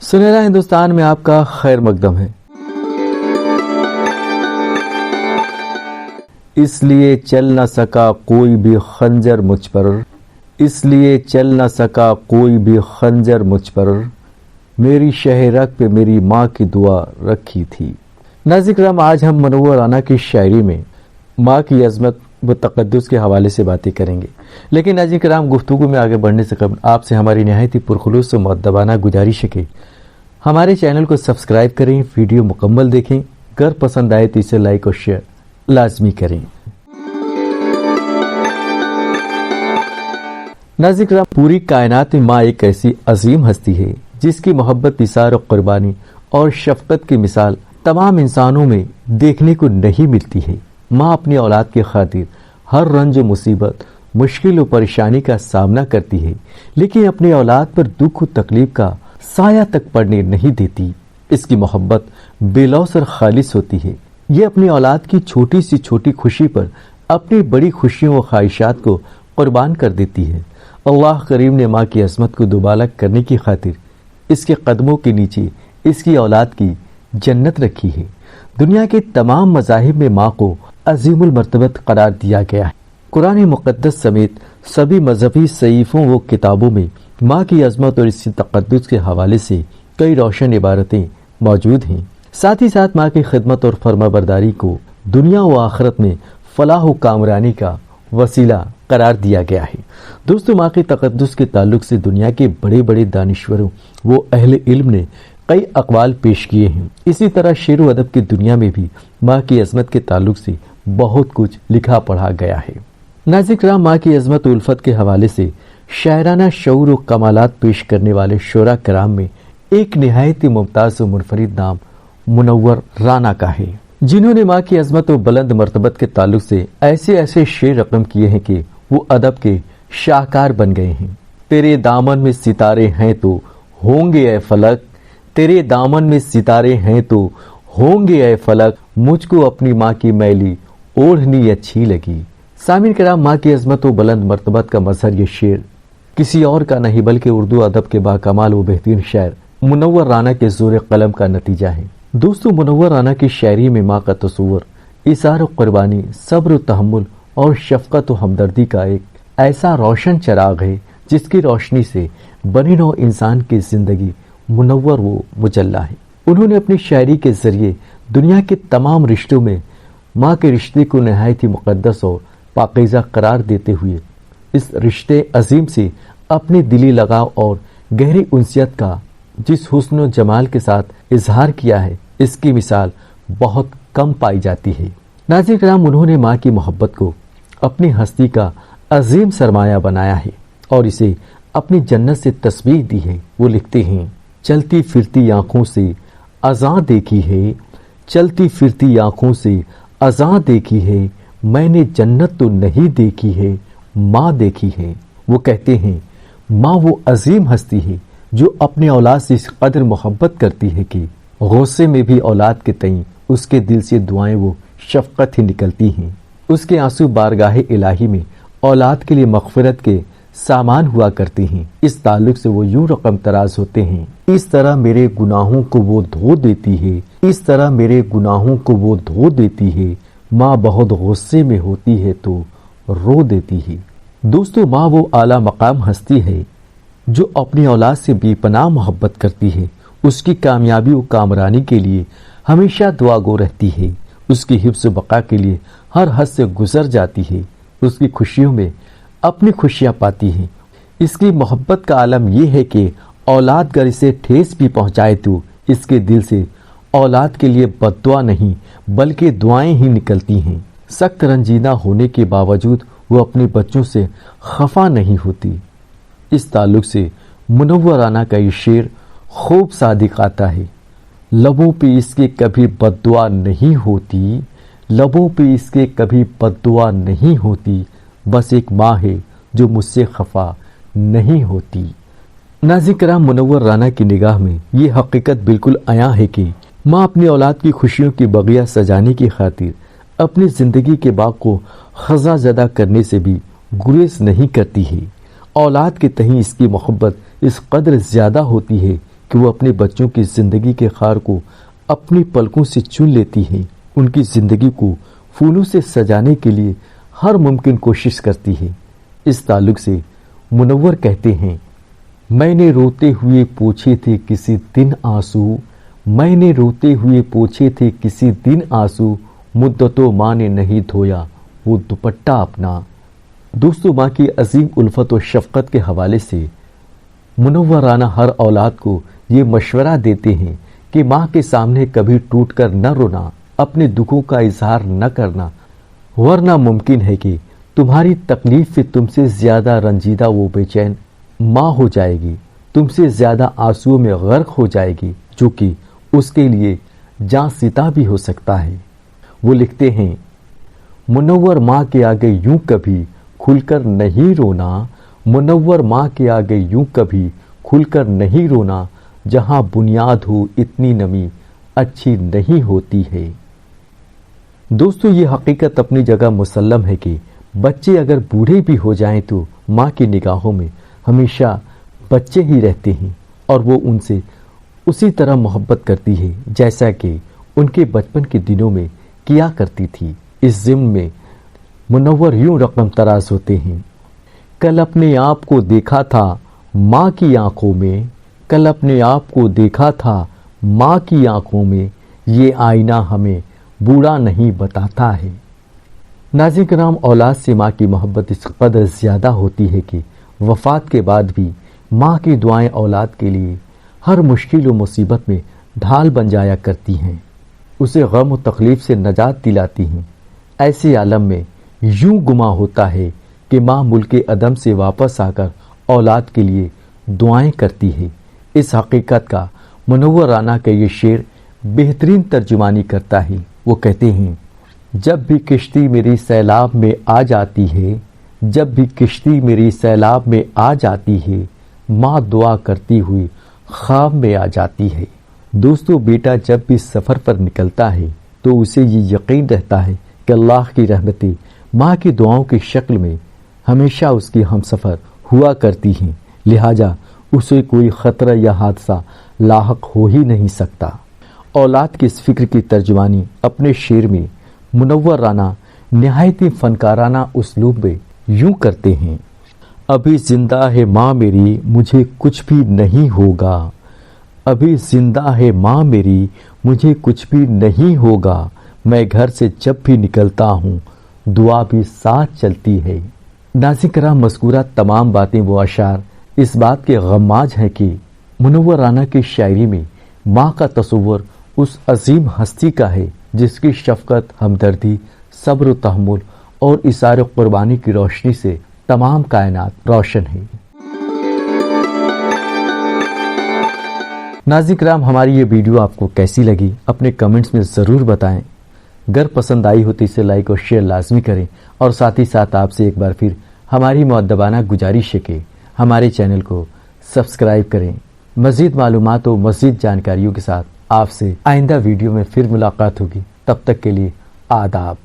سنہرا ہندوستان میں آپ کا خیر مقدم ہے۔ اس لیے چل نہ سکا کوئی بھی خنجر مجھ پر، اس لیے چل نہ سکا کوئی بھی خنجر مجھ پر، میری شہ رگ پہ میری ماں کی دعا رکھی تھی۔ ناظرین کرام، آج ہم منور رانا کی شاعری میں ماں کی عظمت و تقدس کے حوالے سے باتیں کریں گے، لیکن ناظرین کرام گفتگو میں آگے بڑھنے سے قبل آپ سے ہماری نہایت ہی پرخلوص و مؤدبانہ گزارش ہے کہ ہمارے چینل کو سبسکرائب کریں، ویڈیو مکمل دیکھیں، اگر پسند آئے تو اسے لائک اور شیئر لازمی کریں۔ ناظرین کرام، پوری کائنات میں ماں ایک ایسی عظیم ہستی ہے جس کی محبت، ایثار و قربانی اور شفقت کی مثال تمام انسانوں میں دیکھنے کو نہیں ملتی ہے۔ ماں اپنی اولاد کی خاطر ہر رنج و مصیبت، مشکل و پریشانی کا سامنا کرتی ہے، لیکن اپنی اولاد پر دکھ و تکلیف کا سایہ تک پڑنے نہیں دیتی۔ اس کی محبت بے لوث اور خالص ہوتی ہے۔ یہ اپنی اولاد کی چھوٹی سی چھوٹی خوشی پر اپنی بڑی خوشیوں و خواہشات کو قربان کر دیتی ہے۔ اللہ کریم نے ماں کی عظمت کو دوبالا کرنے کی خاطر اس کے قدموں کے نیچے اس کی اولاد کی جنت رکھی ہے۔ دنیا کے تمام مذاہب میں ماں کو عظیم المرتبت قرار دیا گیا ہے۔ قرآن مقدس سمیت سبھی مذہبی صحیفوں و کتابوں میں ماں کی عظمت اور اس کی تقدس کے حوالے سے کئی روشن عبارتیں موجود ہیں۔ ساتھ ہی ساتھ ماں کی خدمت اور فرما برداری کو دنیا و آخرت میں فلاح و کامرانی کا وسیلہ قرار دیا گیا ہے۔ دوستو، ماں کی تقدس کے تعلق سے دنیا کے بڑے بڑے دانشوروں و اہل علم نے کئی اقوال پیش کیے ہیں۔ اسی طرح شعر و ادب کی دنیا میں بھی ماں کی عظمت کے تعلق سے بہت کچھ لکھا پڑھا گیا ہے۔ ناظرین کرام، ماں کی عظمت و الفت کے حوالے سے شاعرانہ شعور و کمالات پیش کرنے والے شعراء کرام میں ایک نہایت ہی ممتاز و منفرد نام منور رانا کا ہے، جنہوں نے ماں کی عظمت و بلند مرتبت کے تعلق سے ایسے ایسے شعر رقم کیے ہیں کہ وہ ادب کے شاہکار بن گئے ہیں۔ تیرے دامن میں ستارے ہیں تو ہوں گے اے فلک، تیرے دامن میں ستارے ہیں تو ہوں گے اے فلک، مجھ کو اپنی ماں کی میلی اوڑھنی اچھی لگی۔ سامعین کرام، ماں کی عظمت و بلند مرتبت کا مظہر یہ شعر کسی اور کا نہیں بلکہ اردو ادب کے باکمال و بہترین شاعر منور رانا کے زور قلم کا نتیجہ ہے۔ دوستو، منور رانا کی شاعری میں ماں کا تصور ایثار و قربانی، صبر و تحمل اور شفقت و ہمدردی کا ایک ایسا روشن چراغ ہے جس کی روشنی سے بنی نوع انسان کی زندگی منور و مجلہ ہے۔ انہوں نے اپنی شاعری کے ذریعے دنیا کے تمام رشتوں میں ماں کے رشتے کو نہایت ہی مقدس اور پاکیزہ قرار دیتے ہوئے اس رشتے عظیم سے اپنی دلی لگاؤ اور گہری انسیت کا جس حسن و جمال کے ساتھ اظہار کیا ہے، اس کی مثال بہت کم پائی جاتی ہے۔ ناظرین کرام، انہوں نے ماں کی محبت کو اپنی ہستی کا عظیم سرمایہ بنایا ہے اور اسے اپنی جنت سے تشبیہ دی ہے۔ وہ لکھتے ہیں، چلتی پھرتی آنکھوں سے اذاں دیکھی ہے، چلتی پھرتی آنکھوں سے اذاں دیکھی ہے، میں نے جنت تو نہیں دیکھی ہے، ماں دیکھی ہے۔ وہ کہتے ہیں، ماں وہ عظیم ہستی ہے جو اپنے اولاد سے اس قدر محبت کرتی ہے کہ غصے میں بھی اولاد کے تئیں اس کے دل سے دعائیں و شفقت ہی نکلتی ہیں۔ اس کے آنسو بارگاہ الہی میں اولاد کے لیے مغفرت کے سامان ہوا کرتے ہیں۔ اس تعلق سے وہ یوں رقم تراز ہوتے ہیں، اس طرح میرے گناہوں کو وہ دھو دیتی ہے، اس طرح میرے گناہوں کو وہ دھو دیتی ہے، ماں بہت غصے میں ہوتی ہے تو رو دیتی ہے۔ دوستو، ماں وہ اعلیٰ مقام ہستی ہے جو اپنی اولاد سے بے پناہ محبت کرتی ہے، اس کی کامیابی و کامرانی کے لیے ہمیشہ دعا گو رہتی ہے، اس کی حفظ و بقا کے لیے ہر حد سے گزر جاتی ہے، اس کی خوشیوں میں اپنی خوشیاں پاتی ہے۔ اس کی محبت کا عالم یہ ہے کہ اولاد گر اسے ٹھیس بھی پہنچائے تو اس کے دل سے اولاد کے لیے بد دعا نہیں بلکہ دعائیں ہی نکلتی ہیں۔ سخت رنجیدہ ہونے کے باوجود وہ اپنے بچوں سے خفا نہیں ہوتی۔ اس تعلق سے منور رانا کا یہ شعر خوب صادق آتا ہے، لبوں پہ اس کے کبھی بد دعا نہیں ہوتی، لبوں پہ اس کے کبھی بد دعا نہیں ہوتی، بس ایک ماں ہے جو مجھ سے خفا نہیں ہوتی۔ ناظرین کرام، منور رانا کی نگاہ میں یہ حقیقت بالکل عیاں ہے کہ ماں اپنی اولاد کی خوشیوں کی بغیہ سجانے کی خاطر اپنی زندگی کے باغ کو خزاں زدہ کرنے سے بھی گریز نہیں کرتی ہے۔ اولاد کے تئیں اس کی محبت اس قدر زیادہ ہوتی ہے کہ وہ اپنے بچوں کی زندگی کے خار کو اپنی پلکوں سے چن لیتی ہے، ان کی زندگی کو پھولوں سے سجانے کے لیے ہر ممکن کوشش کرتی ہے۔ اس تعلق سے منور کہتے ہیں، میں نے روتے ہوئے پوچھے تھے کسی دن آنسو، میں نے روتے ہوئے پوچھے تھے کسی دن آنسو، مدتوں ماں نے نہیں دھویا وہ دوپٹہ اپنا۔ دوستو، ماں کی عظیم الفت و شفقت کے حوالے سے منورانہ ہر اولاد کو یہ مشورہ دیتے ہیں کہ ماں کے سامنے کبھی ٹوٹ کر نہ رونا، اپنے دکھوں کا اظہار نہ کرنا، ورنہ ممکن ہے کہ تمہاری تکلیف سے تم سے زیادہ رنجیدہ وہ بے چین ماں ہو جائے گی، تم سے زیادہ آنسوؤں میں غرق ہو جائے گی، جو کہ اس کے لیے جاں ستا بھی ہو سکتا ہے۔ وہ لکھتے ہیں، منور ماں کے آگے یوں کبھی کھل کر نہیں رونا، منور ماں کے آگے یوں کبھی کھل کر نہیں رونا، جہاں بنیاد ہو اتنی نمی اچھی نہیں ہوتی ہے۔ دوستو، یہ حقیقت اپنی جگہ مسلم ہے کہ بچے اگر بوڑھے بھی ہو جائیں تو ماں کی نگاہوں میں ہمیشہ بچے ہی رہتے ہیں، اور وہ ان سے اسی طرح محبت کرتی ہے جیسا کہ ان کے بچپن کے دنوں میں کیا کرتی تھی۔ اس ضمن میں منور یوں رقم تراز ہوتے ہیں، کل اپنے آپ کو دیکھا تھا ماں کی آنکھوں میں، کل اپنے آپ کو دیکھا تھا ماں کی آنکھوں میں، یہ آئینہ ہمیں بوڑھا نہیں بتاتا ہے۔ ناظرین کرام، اولاد سے ماں کی محبت اس قدر زیادہ ہوتی ہے کہ وفات کے بعد بھی ماں کی دعائیں اولاد کے لیے ہر مشکل و مصیبت میں ڈھال بن جایا کرتی ہیں، اسے غم و تکلیف سے نجات دلاتی ہیں۔ ایسے عالم میں یوں گما ہوتا ہے کہ ماں ملک عدم سے واپس آ کر اولاد کے لیے دعائیں کرتی ہے۔ اس حقیقت کا منورانہ کا یہ شعر بہترین ترجمانی کرتا ہے۔ وہ کہتے ہیں، جب بھی کشتی میری سیلاب میں آ جاتی ہے، جب بھی کشتی میری سیلاب میں آ جاتی ہے، ماں دعا کرتی ہوئی خواب میں آ جاتی ہے۔ دوستو، بیٹا جب بھی سفر پر نکلتا ہے تو اسے یہ یقین رہتا ہے کہ اللہ کی رحمتیں ماں کی دعاؤں کی شکل میں ہمیشہ اس کی ہم سفر ہوا کرتی ہیں، لہٰذا اسے کوئی خطرہ یا حادثہ لاحق ہو ہی نہیں سکتا۔ اولاد کی اس فکر کی ترجمانی اپنے شعر میں منورانہ نہایت ہی فنکارانہ اسلوب میں یوں کرتے ہیں، ابھی زندہ ہے ماں میری مجھے کچھ بھی نہیں ہوگا، ابھی زندہ ہے ماں میری مجھے کچھ بھی نہیں ہوگا، میں گھر سے جب بھی نکلتا ہوں دعا بھی ساتھ چلتی ہے۔ ناظرین کرام، مذکورہ تمام باتیں و اشعار اس بات کے غماز ہیں کہ منورانہ کی شاعری میں ماں کا تصور اس عظیم ہستی کا ہے جس کی شفقت، ہمدردی، صبر و تحمل اور اظہار قربانی کی روشنی سے تمام کائنات روشن ہے۔ ناظرین کرام، ہماری یہ ویڈیو آپ کو کیسی لگی اپنے کمنٹس میں ضرور بتائیں۔ اگر پسند آئی ہو تو اسے لائک اور شیئر لازمی کریں، اور ساتھ ہی ساتھ آپ سے ایک بار پھر ہماری مؤدبانہ گزارش ہے کہ ہمارے چینل کو سبسکرائب کریں۔ مزید معلومات و مزید جانکاریوں کے ساتھ آپ سے آئندہ ویڈیو میں پھر ملاقات ہوگی، تب تک کے لیے آداب۔